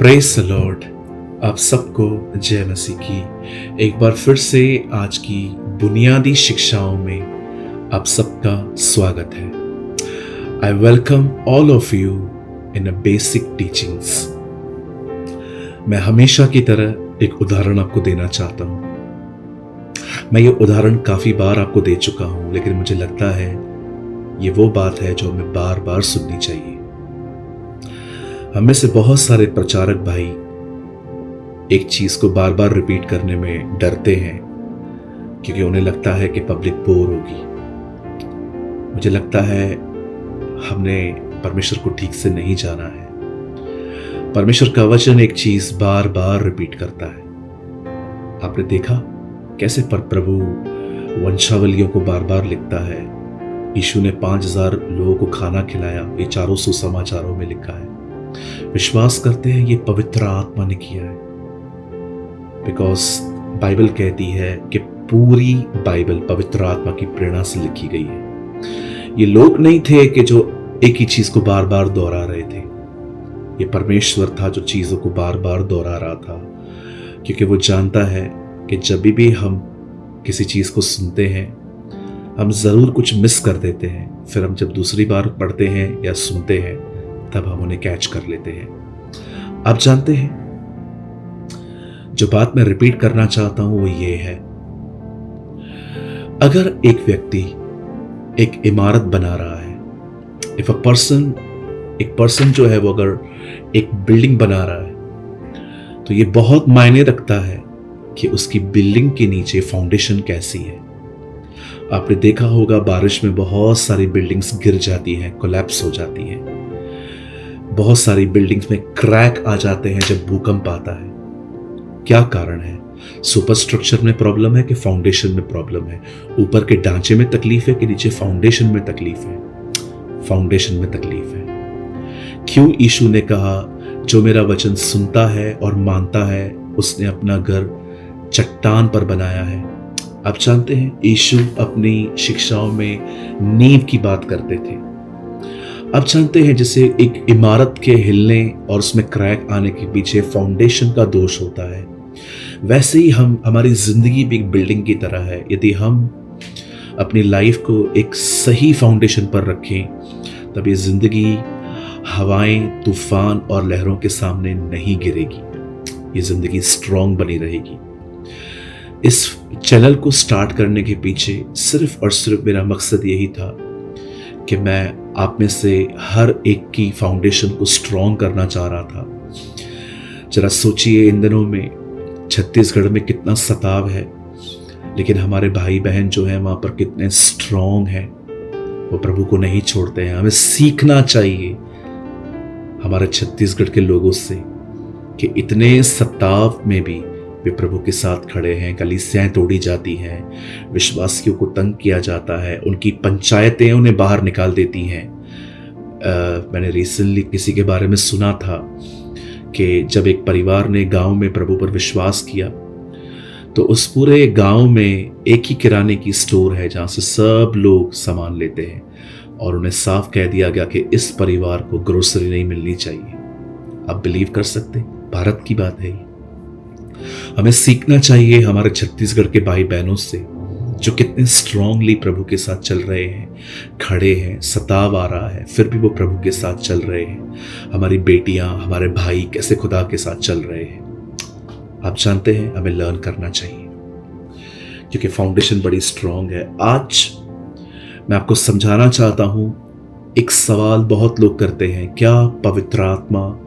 Praise the Lord. आप सबको जय मसीह की। एक बार फिर से आज की बुनियादी शिक्षाओं में आप सबका स्वागत है। I welcome all of you in a basic teachings. मैं हमेशा की तरह एक उदाहरण आपको देना चाहता हूं। मैं ये उदाहरण काफी बार आपको दे चुका हूं, लेकिन मुझे लगता है ये वो बात है जो हमें बार बार सुननी चाहिए। हमें से बहुत सारे प्रचारक भाई एक चीज को बार बार रिपीट करने में डरते हैं क्योंकि उन्हें लगता है कि पब्लिक बोर होगी। मुझे लगता है हमने परमेश्वर को ठीक से नहीं जाना है। परमेश्वर का वचन एक चीज बार बार रिपीट करता है। आपने देखा कैसे प्रभु वंशावलियों को बार बार लिखता है। यीशु ने 5000 लोगों को खाना खिलाया, ये चारों सुसमाचारों में लिखा है। विश्वास करते हैं ये पवित्र आत्मा ने किया है, बिकॉज बाइबल कहती है कि पूरी बाइबल पवित्र आत्मा की प्रेरणा से लिखी गई है। ये लोग नहीं थे कि जो एक ही चीज को बार बार दोहरा रहे थे। ये परमेश्वर था जो चीजों को बार बार दोहरा रहा था, क्योंकि वो जानता है कि जब भी हम किसी चीज को सुनते हैं हम जरूर कुछ मिस कर देते हैं। फिर हम जब दूसरी बार पढ़ते हैं या सुनते हैं तब हम उन्हें कैच कर लेते हैं। आप जानते हैं, जो बात मैं रिपीट करना चाहता हूं वो ये है, अगर एक व्यक्ति एक इमारत बना रहा है, इफ एक पर्सन जो है वो अगर एक बिल्डिंग बना रहा है, तो ये बहुत मायने रखता है कि उसकी बिल्डिंग के नीचे फाउंडेशन कैसी है। आपने देखा होगा बारिश में बहुत सारी बिल्डिंग्स गिर जाती हैं, कोलैप्स हो जाती हैं। बहुत सारी बिल्डिंग्स में क्रैक आ जाते हैं जब भूकंप आता है। क्या कारण है? सुपर स्ट्रक्चर में प्रॉब्लम है कि फाउंडेशन में प्रॉब्लम है? ऊपर के ढांचे में तकलीफ है कि नीचे फाउंडेशन में तकलीफ है? फाउंडेशन में तकलीफ है। क्यों यीशु ने कहा जो मेरा वचन सुनता है और मानता है उसने अपना घर चट्टान पर बनाया है। आप जानते हैं यीशु अपनी शिक्षाओं में नींव की बात करते थे। आप जानते हैं जैसे एक इमारत के हिलने और उसमें क्रैक आने के पीछे फाउंडेशन का दोष होता है, वैसे ही हमारी जिंदगी भी एक बिल्डिंग की तरह है। यदि हम अपनी लाइफ को एक सही फाउंडेशन पर रखें तब ये जिंदगी हवाएं, तूफान और लहरों के सामने नहीं गिरेगी। ये जिंदगी स्ट्रांग बनी रहेगी। इस चैनल को स्टार्ट करने के पीछे सिर्फ और सिर्फ मेरा मकसद यही था कि मैं आप में से हर एक की फाउंडेशन को स्ट्रांग करना चाह रहा था। जरा सोचिए, इन दिनों में छत्तीसगढ़ में कितना सताव है, लेकिन हमारे भाई बहन जो हैं वहां पर कितने स्ट्रांग हैं। वो प्रभु को नहीं छोड़ते हैं। हमें सीखना चाहिए हमारे छत्तीसगढ़ के लोगों से कि इतने सताव में भी वे प्रभु के साथ खड़े हैं। कलीसियाएं तोड़ी जाती हैं, विश्वासियों को तंग किया जाता है, उनकी पंचायतें उन्हें बाहर निकाल देती हैं। मैंने रिसेंटली किसी के बारे में सुना था कि जब एक परिवार ने गांव में प्रभु पर विश्वास किया तो उस पूरे गांव में एक ही किराने की स्टोर है जहां से सब लोग सामान लेते हैं, और उन्हें साफ कह दिया गया कि इस परिवार को ग्रोसरी नहीं मिलनी चाहिए। आप बिलीव कर सकते, भारत की बात है। हमें सीखना चाहिए हमारे छत्तीसगढ़ के भाई बहनों से जो कितने स्ट्रांगली प्रभु के साथ चल रहे हैं, खड़े हैं। सताव आ रहा है फिर भी वो प्रभु के साथ चल रहे हैं। हमारी बेटियां, हमारे भाई कैसे खुदा के साथ चल रहे हैं। आप जानते हैं हमें लर्न करना चाहिए क्योंकि फाउंडेशन बड़ी स्ट्रांग है। आज मैं आपको समझाना चाहता हूं, एक सवाल बहुत लोग करते हैं, क्या पवित्र आत्मा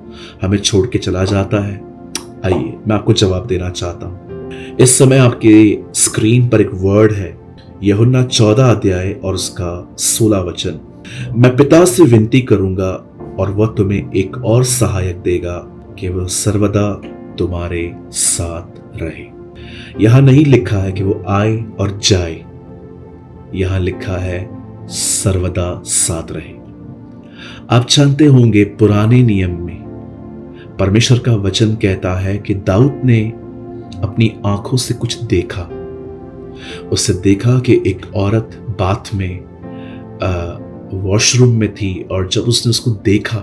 हमें छोड़ के चला जाता है? आइए मैं आपको जवाब देना चाहता हूं। इस समय आपके स्क्रीन पर एक वर्ड है, यूहन्ना 14 अध्याय और उसका 16 वचन। मैं पिता से विनती करूंगा और वह तुम्हें एक और सहायक देगा कि वह सर्वदा तुम्हारे साथ रहे। यहां नहीं लिखा है कि वो आए और जाए, यहां लिखा है सर्वदा साथ रहे। आप जानते होंगे पुराने नियम में परमेश्वर का वचन कहता है कि दाऊद ने अपनी आंखों से कुछ देखा। उससे देखा कि एक औरत बाथ में वॉशरूम में थी, और जब उसने उसको देखा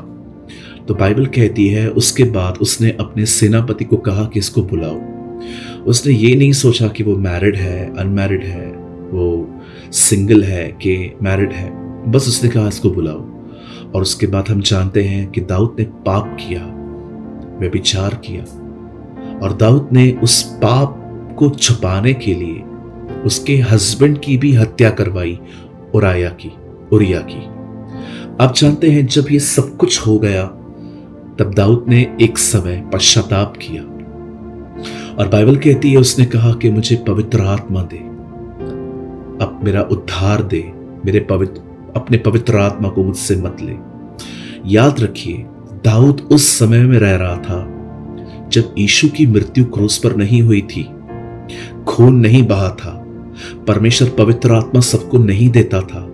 तो बाइबल कहती है उसके बाद उसने अपने सेनापति को कहा कि इसको बुलाओ। उसने ये नहीं सोचा कि वो मैरिड है, अनमैरिड है, वो सिंगल है कि मैरिड है। बस उसने कहा इसको बुलाओ। और उसके बाद हम जानते हैं कि दाऊद ने पाप किया, व्यभिचार किया, और दाऊद ने उस पाप को छुपाने के लिए उसके हस्बैंड की भी हत्या करवाई, उरिया की। आप जानते हैं जब ये सब कुछ हो गया तब दाऊद ने एक समय पश्चाताप किया, और बाइबल कहती है उसने कहा कि मुझे पवित्र आत्मा दे, अब मेरा उद्धार दे, अपने पवित्र आत्मा को मुझसे मत ले। याद रखिए दाऊद उस समय में रह रहा था जब यीशु की मृत्यु क्रूस पर नहीं हुई थी, खून नहीं बहा था, परमेश्वर पवित्र आत्मा सबको नहीं देता था,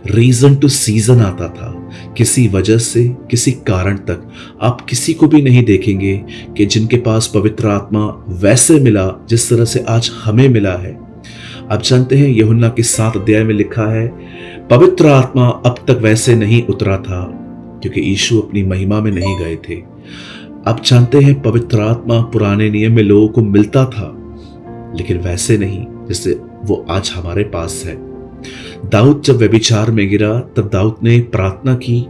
रीजन टू सीजन आता था। किसी वजह से, किसी कारण तक आप किसी को भी नहीं देखेंगे कि जिनके पास पवित्र आत्मा वैसे मिला जिस तरह से आज हमें मिला है। आप जानते हैं यूहन्ना के 7 अध्याय में लिखा है पवित्र आत्मा अब तक वैसे नहीं उतरा था क्योंकि यीशु अपनी महिमा में नहीं गए थे। आप जानते हैं पवित्र आत्मा पुराने नियम में लोगों को मिलता था, लेकिन वैसे नहीं जैसे वो आज हमारे पास है। दाऊद जब व्यभिचार में गिरा तब दाऊद ने प्रार्थना की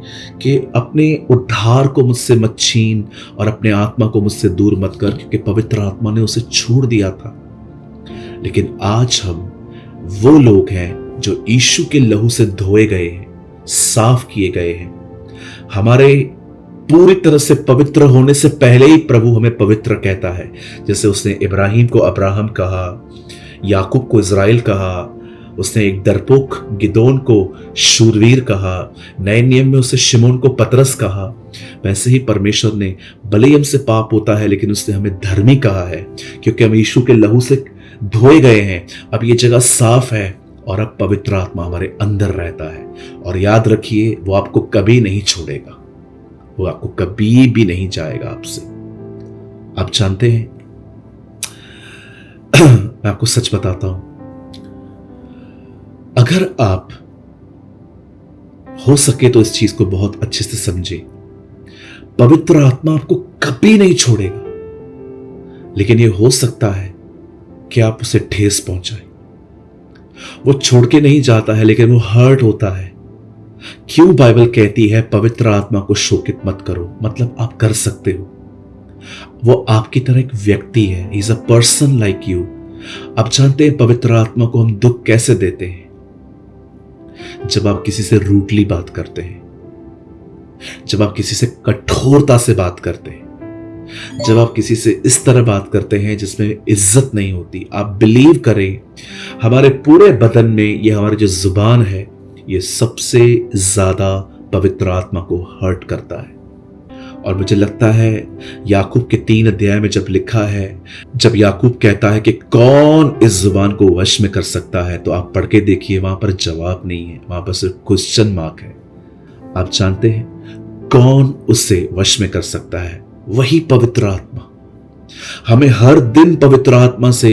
कि अपने उद्धार को मुझसे मत छीन और अपने आत्मा को मुझसे दूर मत कर, क्योंकि पवित्र आत्मा ने उसे छोड़ दिया था। लेकिन आज हम वो लोग हैं जो यीशु के लहू से धोए गए हैं, साफ किए गए हैं। हमारे पूरी तरह से पवित्र होने से पहले ही प्रभु हमें पवित्र कहता है। जैसे उसने इब्राहिम को अब्राहम कहा, याकूब को इज़राइल कहा, उसने एक डरपोक गिदोन को शूरवीर कहा, नए नियम में उसे शिमोन को पतरस कहा। वैसे ही परमेश्वर ने भले ही हमसे पाप होता है लेकिन उसने हमें धर्मी कहा है, क्योंकि हम यीशु के लहू से धोए गए हैं। अब ये जगह साफ है और अब पवित्र आत्मा हमारे अंदर रहता है। और याद रखिए वो आपको कभी नहीं छोड़ेगा, वो आपको कभी भी नहीं जाएगा आपसे। आप जानते हैं मैं आपको सच बताता हूं, अगर आप हो सके तो इस चीज को बहुत अच्छे से समझे, पवित्र आत्मा आपको कभी नहीं छोड़ेगा, लेकिन यह हो सकता है कि आप उसे ठेस पहुंचाए। वो छोड़ के नहीं जाता है लेकिन वो हर्ट होता है। क्यों बाइबल कहती है पवित्र आत्मा को शोकित मत करो? मतलब आप कर सकते हो, वो आपकी तरह एक व्यक्ति है, he is a person like you. आप जानते हैं पवित्र आत्मा को हम दुख कैसे देते हैं? जब आप किसी से रूडली बात करते हैं, जब आप किसी से कठोरता से बात करते हैं, जब आप किसी से इस तरह बात करते हैं जिसमें इज्जत नहीं होती। आप बिलीव करें हमारे पूरे बदन में ये हमारी जो जुबान है ये सबसे ज्यादा पवित्र आत्मा को हर्ट करता है। और मुझे लगता है याकूब के 3 अध्याय में जब लिखा है, जब याकूब कहता है कि कौन इस जुबान को वश में कर सकता है, तो आप पढ़ के देखिए वहां पर जवाब नहीं है, वहां पर सिर्फ क्वेश्चन मार्क है। आप जानते हैं कौन उससे वश में कर सकता है? वही पवित्र आत्मा। हमें हर दिन पवित्र आत्मा से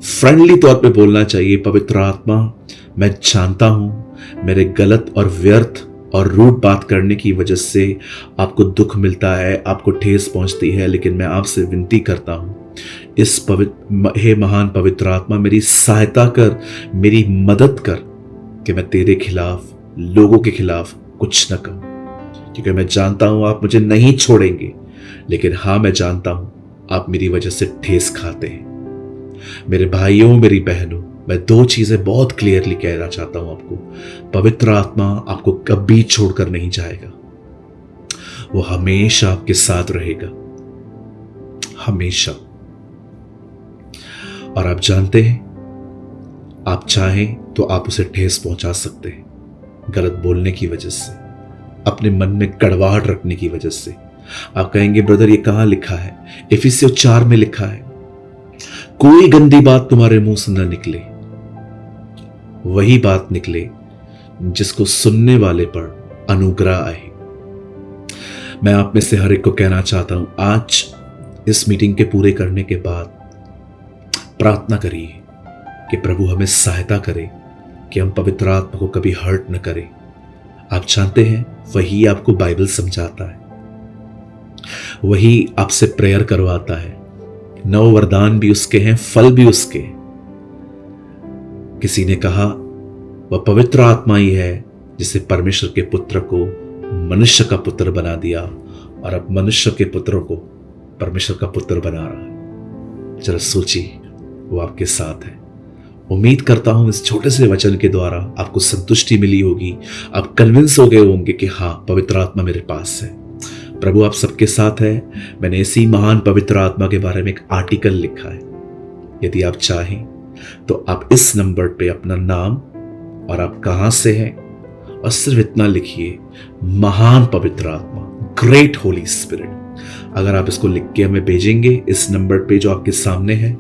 फ्रेंडली तौर पे बोलना चाहिए। पवित्र आत्मा, मैं जानता हूं मेरे गलत और व्यर्थ और रूड बात करने की वजह से आपको दुख मिलता है, आपको ठेस पहुंचती है, लेकिन मैं आपसे विनती करता हूं, इस हे महान पवित्र आत्मा, मेरी सहायता कर, मेरी मदद कर कि मैं तेरे खिलाफ, लोगों के खिलाफ कुछ न कहूं, क्योंकि मैं जानता हूं आप मुझे नहीं छोड़ेंगे, लेकिन हां मैं जानता हूं आप मेरी वजह से ठेस खाते हैं। मेरे भाइयों, मेरी बहनों, मैं 2 चीजें बहुत क्लियरली कहना चाहता हूं आपको। पवित्र आत्मा आपको कभी छोड़कर नहीं जाएगा, वो हमेशा आपके साथ रहेगा, हमेशा। और आप जानते हैं, आप चाहें तो आप उसे ठेस पहुंचा सकते हैं, गलत बोलने की वजह से, अपने मन में कड़वाहट रखने की वजह से। आप कहेंगे ब्रदर ये कहां लिखा है? इफिसियों 4 में लिखा है, कोई गंदी बात तुम्हारे मुंह से न निकले, वही बात निकले जिसको सुनने वाले पर अनुग्रह आए। मैं आप में से हर एक को कहना चाहता हूं, आज इस मीटिंग के पूरे करने के बाद प्रार्थना करिए कि प्रभु हमें सहायता करे कि हम पवित्र आत्मा को कभी हर्ट न करें। आप जानते हैं वही आपको बाइबल समझाता है। वही आपसे प्रेयर करवाता है। 9 वरदान भी उसके हैं, फल भी उसके। किसी ने कहा वह पवित्र आत्मा ही है जिसे परमेश्वर के पुत्र को मनुष्य का पुत्र बना दिया, और अब मनुष्य के पुत्र को परमेश्वर का पुत्र बना रहा है। जरा सोचिए, वो आपके साथ है। उम्मीद करता हूं इस छोटे से वचन के द्वारा आपको संतुष्टि मिली होगी। आप कन्विंस हो गए होंगे कि हाँ, पवित्र आत्मा मेरे पास है। प्रभु आप सबके साथ है। मैंने इसी महान पवित्र आत्मा के बारे में एक आर्टिकल लिखा है। यदि आप चाहें तो आप इस नंबर पे अपना नाम और आप कहां से हैं और सिर्फ इतना लिखिए, महान पवित्र आत्मा, ग्रेट होली स्पिरिट। अगर आप इसको लिख के हमें भेजेंगे इस नंबर पे जो आपके सामने है,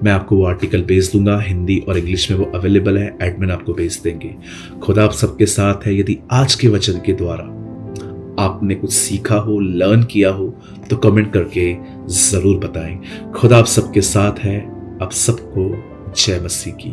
मैं आपको वो आर्टिकल भेज दूंगा। हिंदी और इंग्लिश में वो अवेलेबल है, एडमिन आपको भेज देंगे। खुदा आप सबके साथ है। यदि आज के वचन के द्वारा आपने कुछ सीखा हो, लर्न किया हो, तो कमेंट करके जरूर बताएं। खुदा आप सबके साथ है। आप सबको जय मसीह की।